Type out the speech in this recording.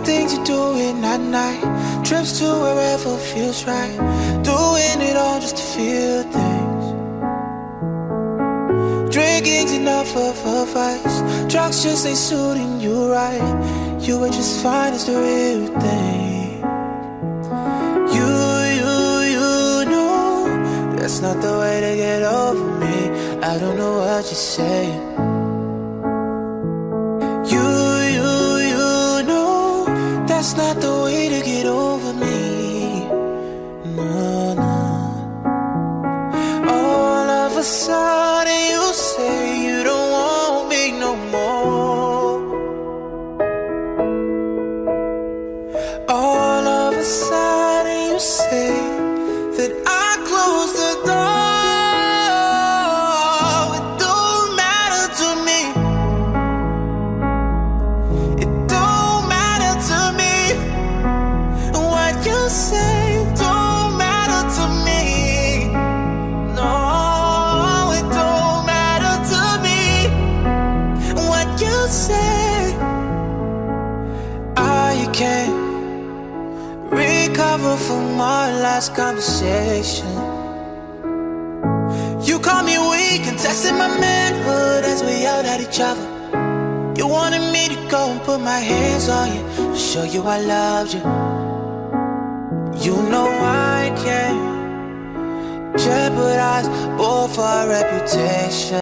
things you're doing at night, trips to wherever feels right, doing it all just to feel things. Drinking's enough of a vice, drugs just ain't suiting you right. You were just fine as the real thing. You know that's not the way to get over me. I don't know what you're saying. You know that's not the way to get over me. No, no. All of a sudden you say you don't want me no more. All of a sudden you say that I closed the door. It don't matter to me. It don't matter to me. What you say don't matter to me. No, it don't matter to me. What you say, I can't recover from our last conversation. You call me weak and testing my manhood as we yelled at each other. You wanted me to go and put my hands on you, to show you I loved you. You know I can't jeopardize both our reputation.